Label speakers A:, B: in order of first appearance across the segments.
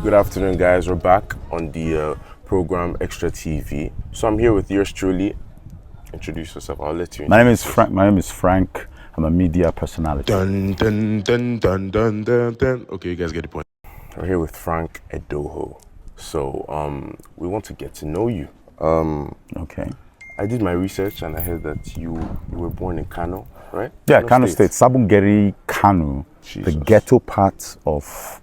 A: Good afternoon, guys. We're back on the program Extra TV. So I'm here with yours truly. Introduce yourself. I'll let you.
B: My name is Frank. I'm a media personality.
A: Dun, dun, dun, dun, dun, dun, dun. Okay, you guys get the point. We're here with Frank Edoho. So we want to get to know you.
B: Okay.
A: I did my research and I heard that you were born in Kano, right?
B: Yeah, Kano State. Sabungeri, Kano. The ghetto part of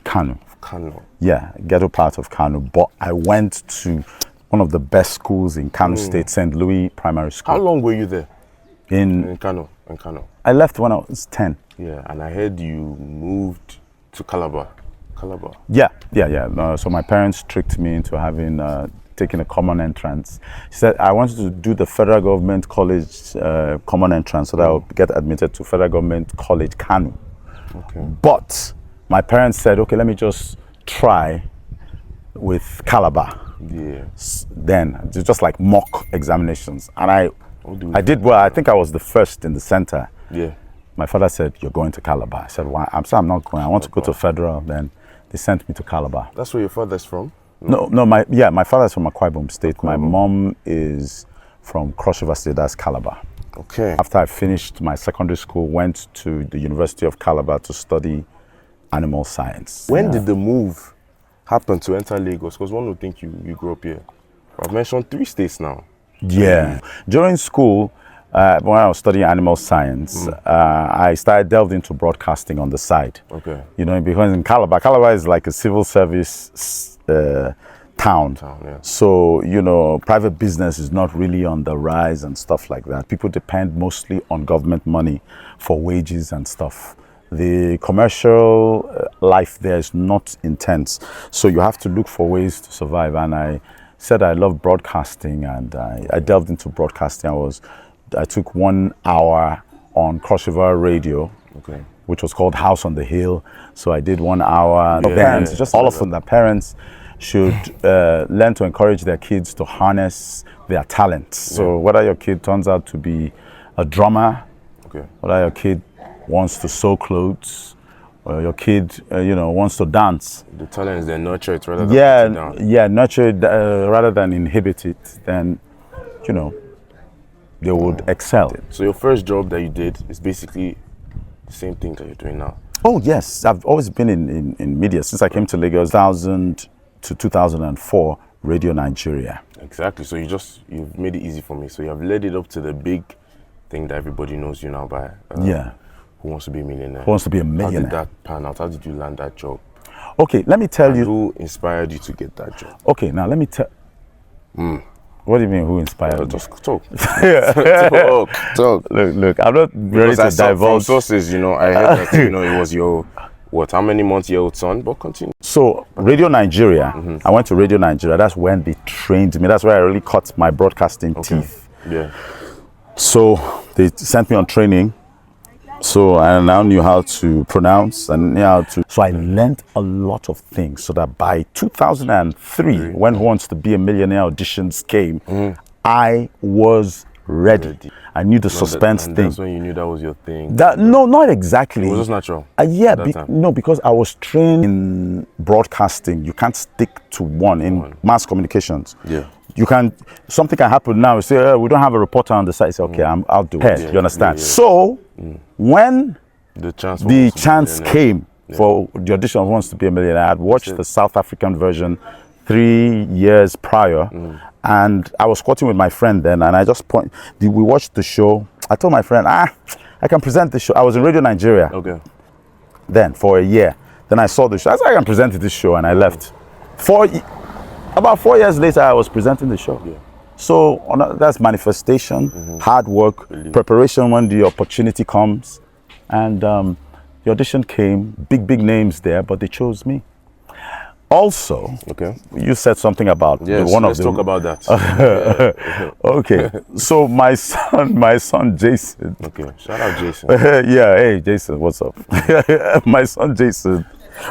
B: Kano.
A: Kano.
B: Yeah, ghetto part of Kano. But I went to one of the best schools in Kano State, St. Louis Primary School.
A: How long were you there?
B: In
A: Kano.
B: I left when I was 10.
A: Yeah, and I heard you moved to Calabar.
B: Yeah. So my parents tricked me into having taken a common entrance. She said I wanted to do the federal government college common entrance so that I would get admitted to federal government college Kano.
A: Okay.
B: But my parents said, okay, let me just try with Calabar.
A: Yeah.
B: Then just like mock examinations, and I did well. I think I was the first in the center.
A: Yeah.
B: My father said, "You're going to Calabar." I said, "Why?" I'm not going. I want to go to federal. Then they sent me to Calabar.
A: That's where your father's from?
B: No. My father's from Akwa Ibom State. My mom is from Cross River State. That's Calabar.
A: Okay.
B: After I finished my secondary school, went to the University of Calabar to study animal science.
A: When did the move happen to enter Lagos? Because one would think you grew up here. I've mentioned 3 states now.
B: Yeah. During school, when I was studying animal science, I delved into broadcasting on the side.
A: Okay.
B: You know, because in Calabar is like a civil service town.
A: Yeah.
B: So, you know, private business is not really on the rise and stuff like that. People depend mostly on government money for wages and stuff. The commercial life there is not intense. So you have to look for ways to survive. And I said I love broadcasting, and I delved into broadcasting. I took 1 hour on Cross River Radio, which was called House on the Hill. So I did 1 hour. Parents, just all of them, the parents should learn to encourage their kids to harness their talents. So whether your kid turns out to be a drummer, whether your kid wants to sew clothes, or your kid, wants to dance.
A: The talent is then nurture it rather than put it down.
B: Yeah, nurture it rather than inhibit it. Then, they would excel.
A: So your first job that you did is basically the same thing that you're doing now?
B: Oh yes, I've always been in media since I came to Lagos, 2000 to 2004, Radio Nigeria.
A: Exactly. So you've made it easy for me. So you have led it up to the big thing that everybody knows you now by. Who Wants to Be a Millionaire?
B: Who Wants to Be a Millionaire?
A: How did that pan out? How did you land that job?
B: Okay, let me tell you.
A: Who inspired you to get that job?
B: Okay, now let me tell. What do you mean, who inspired me?
A: Just talk.
B: Talk. Look, I'm not ready to divulge.
A: From sources, I heard that, it was your, how many months your old son, but continue.
B: So, Radio Nigeria, I went to Radio Nigeria. That's when they trained me. That's where I really cut my broadcasting teeth.
A: Yeah.
B: So, they sent me on training. So I now knew how to pronounce and knew how to. So I learned a lot of things so that by 2003, when Who Wants to Be a Millionaire auditions came, I was ready. I knew the suspense thing.
A: That's when you knew that was your thing.
B: No, not exactly.
A: It was just natural.
B: Because I was trained in broadcasting. You can't stick to one in mass communications.
A: Yeah.
B: Something can happen now. You say, we don't have a reporter on the site. Say, okay, I'll do it. Yeah, you understand? Yeah. So, when the chance came for the audition of Who Wants to Be a Millionaire, I had watched the South African version 3 years prior, and I was squatting with my friend then, and I just we watched the show. I told my friend, I can present the show. I was in Radio Nigeria then for a year. Then I saw the show. I said, I can present this show, and I left. About 4 years later, I was presenting the show.
A: Yeah.
B: So that's manifestation, hard work, preparation when the opportunity comes. And the audition came, big names there, but they chose me. Also, you said something about
A: let's talk about that.
B: Okay, so my son Jason.
A: Okay, shout out Jason.
B: Hey Jason, what's up? My son Jason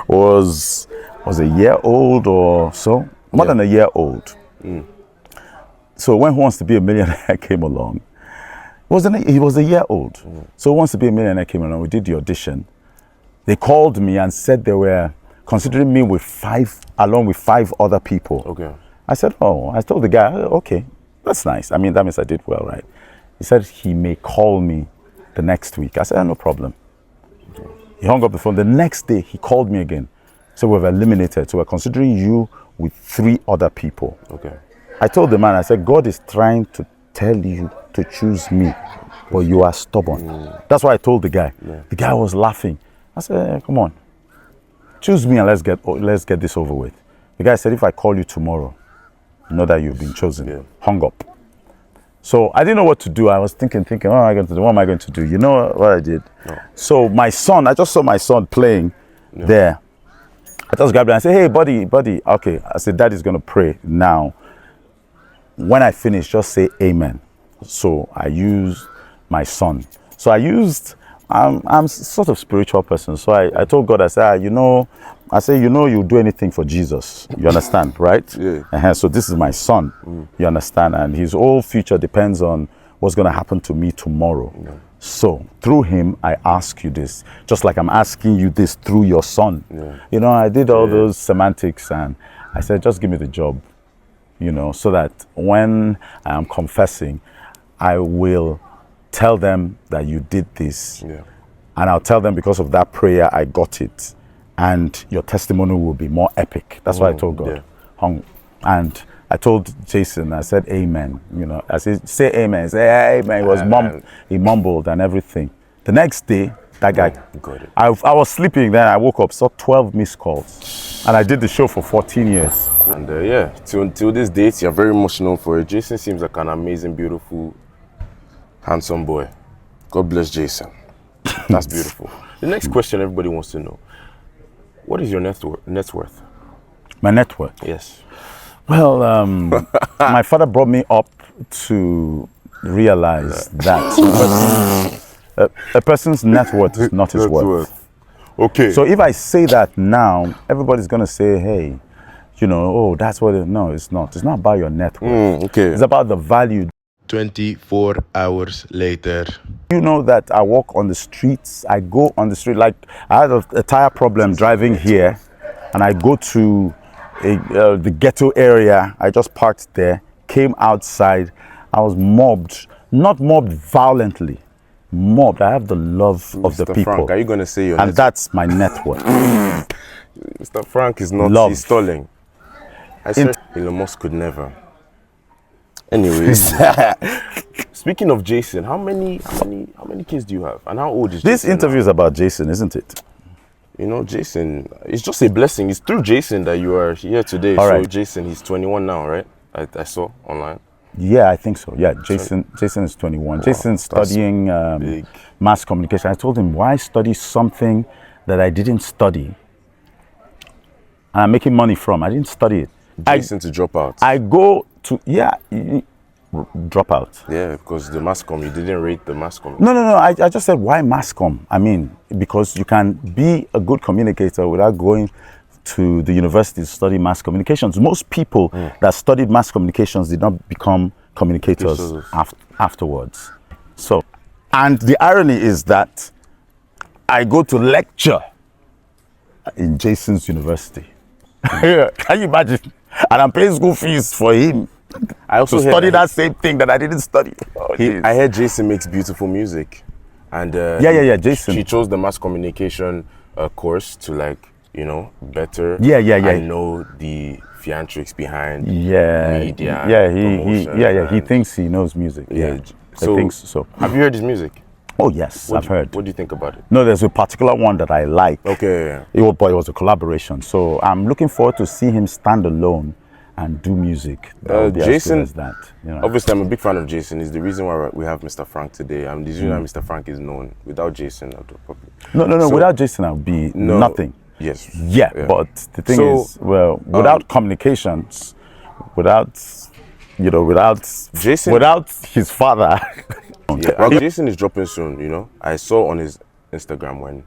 B: was a year old or so, more than a year old. So when Who Wants to Be a Millionaire came along, he was a year old. So Who Wants to Be a Millionaire came along, we did the audition. They called me and said they were considering me along with five other people.
A: Okay.
B: I said, oh, I told the guy, okay, that's nice. I mean, that means I did well, right? He said he may call me the next week. I said, no problem. Okay. He hung up the phone. The next day, he called me again. So we've eliminated. So we're considering you with 3 other people.
A: Okay.
B: I told the man, I said, God is trying to tell you to choose me, but you are stubborn. That's what I told the guy. Yeah. The guy was laughing. I said, come on, choose me and let's get this over with. The guy said, if I call you tomorrow, know that you've been chosen. Yeah. Hung up. So I didn't know what to do. I was thinking, what am I going to do? What am I going to do? You know what I did? No. So my son, I just saw my son playing there. I just grabbed him and said, hey, buddy. Okay. I said, Daddy's going to pray now. When I finish, just say amen. So I used my son. So I'm sort of spiritual person. So I told God, I said, you do anything for Jesus. You understand, right? Yeah. So this is my son. You understand? And his whole future depends on what's going to happen to me tomorrow. Yeah. So through him, I ask you this, just like I'm asking you this through your son. Yeah. I did all those semantics and I said, just give me the job, so that when I am confessing, I will tell them that you did this. Yeah. And I'll tell them because of that prayer, I got it. And your testimony will be more epic. That's what I told God. Yeah. And I told Jason, I said, amen. I said, say amen. He said, amen. He mumbled and everything. The next day, that guy, got it. I was sleeping then. I woke up, saw 12 missed calls. And I did the show for 14 years.
A: And till this date, you're very much known for it. Jason seems like an amazing, beautiful, handsome boy. God bless Jason. That's beautiful. The next question everybody wants to know. What is your net worth?
B: My net worth?
A: Yes.
B: Well, my father brought me up to realize that a person's net worth is not his worth.
A: Okay.
B: So if I say that now, everybody's going to say, hey, that's what it... No, it's not. It's not about your net worth.
A: Okay.
B: It's about the value.
A: 24 hours later.
B: You know that I walk on the streets. I go on the street. Like I had a tire problem driving here, and I go to the ghetto area. I just parked there, came outside. I was mobbed, not mobbed violently, mobbed. I have the love of the people.
A: Frank, are you going to say your
B: and that's my net worth.
A: Mr. Frank is not stalling. I said Elon Musk could never. Anyways, speaking of Jason, how many kids do you have, and how old is Jason?
B: This interview is about Jason, isn't it?
A: Jason, it's just a blessing. It's through Jason that you are here today.
B: All right.
A: So Jason, he's 21 now, right? I saw online.
B: Yeah, I think so. Yeah, Jason is 21. Wow, Jason's studying mass communication. I told him, why study something that I didn't study and I'm making money from? I didn't study it.
A: Jason to drop out.
B: I go to, drop out.
A: Yeah, because the mass comm, you didn't rate the mass comm.
B: No. I just said, why mass comm? I mean, because you can be a good communicator without going to the university to study mass communications. Most people that studied mass communications did not become communicators afterwards. So, and the irony is that I go to lecture in Jason's university. Can you imagine? And I'm paying school fees for him. I also study that same thing that I didn't study.
A: I heard Jason makes beautiful music, and
B: Jason.
A: She chose the mass communication course to better.
B: I
A: know the theatrics behind
B: media. He thinks he knows music. Yeah,
A: so
B: I think so.
A: Have you heard his music?
B: Oh yes, I've heard.
A: What do you think about it?
B: No, there's a particular one that I like.
A: Okay.
B: It was a collaboration, so I'm looking forward to see him stand alone and do music.
A: Jason,
B: as that,
A: obviously I'm a big fan of Jason. Is the reason why we have Mr. Frank today. The reason why Mr. Frank is known. Without Jason,
B: No. So, without Jason, I'll be nothing.
A: Yes.
B: Yeah, but the thing is, without communications, without Jason, without his father.
A: Jason is dropping soon. I saw on his Instagram when,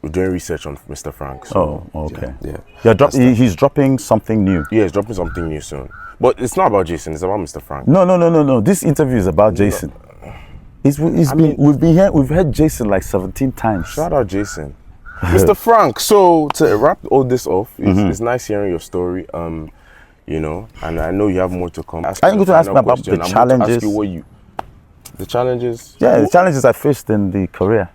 A: We're doing research on Mr. Frank. So,
B: Oh, okay.
A: Yeah.
B: He's dropping something new.
A: Yeah, he's dropping something new soon. But it's not about Jason. It's about Mr. Frank.
B: No. This interview is about Jason. We've heard Jason like 17 times.
A: Shout out Jason. Mr. Frank, so to wrap all this off, it's nice hearing your story. You know, and I know you have more to come.
B: Are you going to ask me about the challenges?
A: Ask you the challenges?
B: Yeah, the challenges I faced in the career.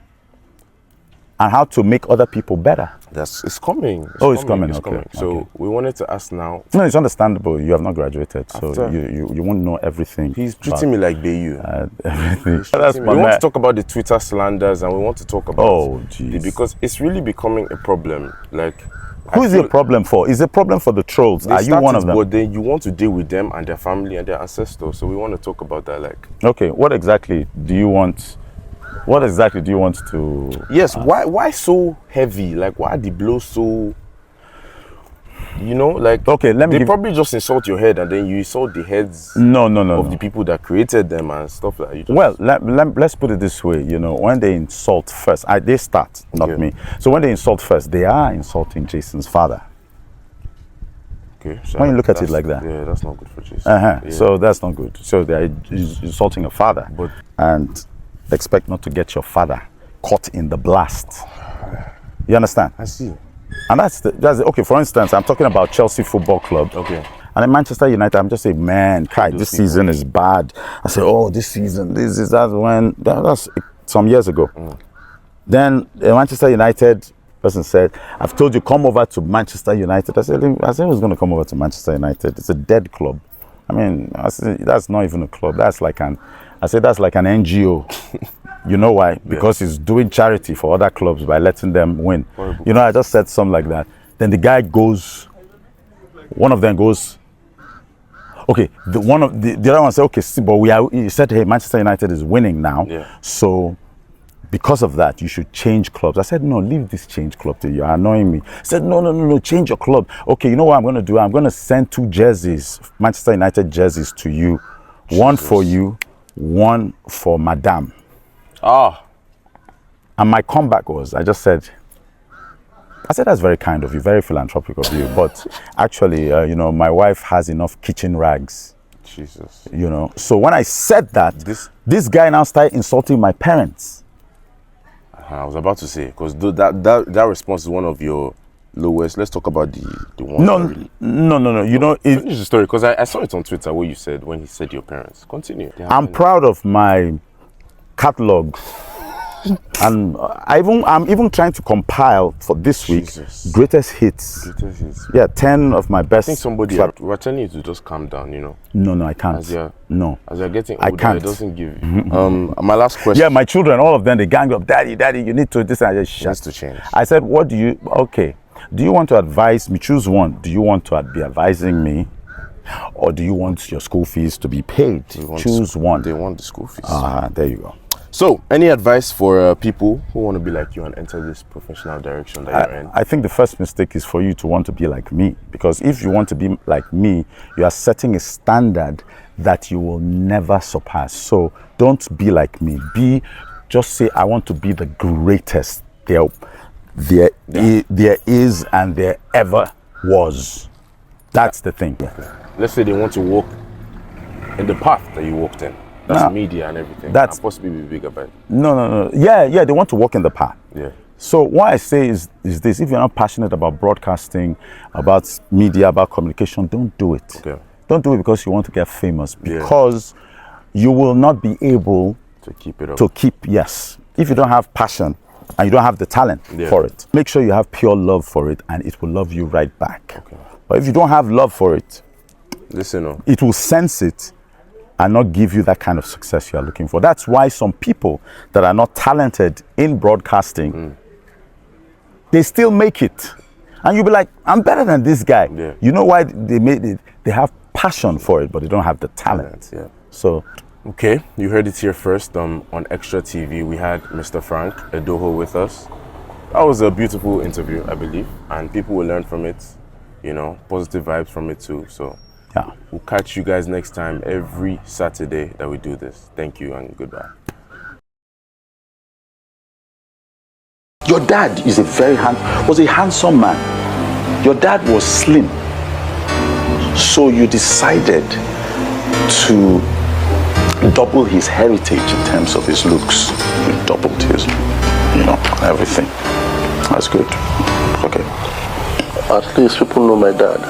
B: And how to make other people better.
A: It's coming.
B: It's coming.
A: So we wanted to ask now.
B: No, it's understandable. You have not graduated, so you won't know everything.
A: He's treating me like Bayu.
B: Everything.
A: We want to talk about the Twitter slanders, and we want to talk about
B: because
A: it's really becoming a problem. Like,
B: who is it a problem for? Is it a problem for the trolls? Are you one of them?
A: But then you want to deal with them and their family and their ancestors. So we want to talk about that. Like,
B: okay, what exactly do you want? What exactly do you want to?
A: Yes, why so heavy? Like, why the blow so? You know, like,
B: okay,
A: they probably just insult your head and then you insult the heads.
B: No.
A: Of the people that created them and stuff like that.
B: Well, let's put it this way. You know, when they insult first, they start, not me. So when they insult first, they are insulting Jason's father.
A: Okay. So
B: when you look at it like that,
A: yeah, that's not good for Jason.
B: Yeah. So that's not good. So they are insulting a father, and expect not to get your father caught in the blast. You understand?
A: I see.
B: And that's okay. For instance, I'm talking about Chelsea Football Club.
A: Okay.
B: And in Manchester United, I'm just saying, man, Kai, this season is bad. I say, this season, that's some years ago. Then Manchester United person said, I've told you, come over to Manchester United. I said, who's going to come over to Manchester United? It's a dead club. I mean, that's not even a club. That's like an NGO. You know why? Because it's doing charity for other clubs by letting them win. Horrible. You know, I just said something like that. Then the guy goes, one of them goes, okay, the other one said, okay, see, but he said, hey, Manchester United is winning now.
A: Yeah.
B: So because of that, you should change clubs. I said, no, leave this change club to you. You're annoying me. He said, no, change your club. Okay, you know what I'm going to do? I'm going to send 2 jerseys, Manchester United jerseys to you. Jesus. One for you, one for Madame. And my comeback was, I said, that's very kind of you, very philanthropic of you. But actually, you know, my wife has enough kitchen rags.
A: Jesus.
B: You know, so when I said that, this guy now started insulting my parents.
A: I was about to say, because that response is one of your lowest. Let's talk about the one.
B: No. You know,
A: finish the story, because I saw it on Twitter where you said, when he said your parents. Continue.
B: I'm proud of my catalog. And I'm even trying to compile for this week greatest hits. Yeah, 10 of my best.
A: I think we're telling you to just calm down, you know.
B: No, I can't.
A: As you're getting older,
B: I can't.
A: It doesn't give you. My last question.
B: Yeah, my children, all of them, they gang up, daddy, you need to this, and I just shut.
A: Needs to change.
B: I said, do you want to advise me? Choose one. Do you want to be advising me, or do you want your school fees to be paid? Choose one.
A: They want the school fees.
B: There you go.
A: So, any advice for people who want to be like you and enter this professional direction that you're in?
B: I think the first mistake is for you to want to be like me. Because if you want to be like me, you are setting a standard that you will never surpass. So, don't be like me. Just say, I want to be the greatest there is and there ever was. That's the thing.
A: Let's say they want to walk in the path that you walked in. That's media and everything. That's possibly be bigger, but
B: no. Yeah, they want to walk in the path.
A: Yeah.
B: So what I say is this: if you're not passionate about broadcasting, about media, about communication, don't do it.
A: Okay.
B: Don't do it because you want to get famous, because you will not be able
A: to keep it up.
B: Yes. If you don't have passion and you don't have the talent for it, make sure you have pure love for it, and it will love you right back.
A: Okay.
B: But if you don't have love for it, it will sense it and not give you that kind of success you are looking for. That's why some people that are not talented in broadcasting, they still make it. And you'll be like, I'm better than this guy.
A: Yeah.
B: You know why they made it? They have passion for it, but they don't have the talent.
A: Yeah.
B: So,
A: okay, you heard it here first. On Extra TV, we had Mr. Frank Edoho with us. That was a beautiful interview, I believe, and people will learn from it. You know, positive vibes from it too. So.
B: Yeah.
A: We'll catch you guys next time every Saturday that we do this. Thank you and goodbye.
B: Your dad is was a handsome man. Your dad was slim. So you decided to double his heritage in terms of his looks. You doubled his, everything. That's good. Okay.
C: At least people know my dad.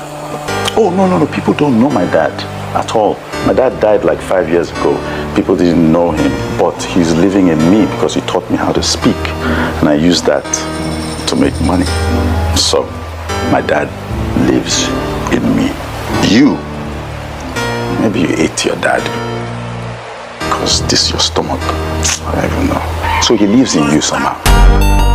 B: Oh, no. People don't know my dad at all. My dad died like 5 years ago. People didn't know him, but he's living in me because he taught me how to speak. And I use that to make money. So, my dad lives in me. Maybe you ate your dad because this is your stomach. I don't even know. So he lives in you somehow.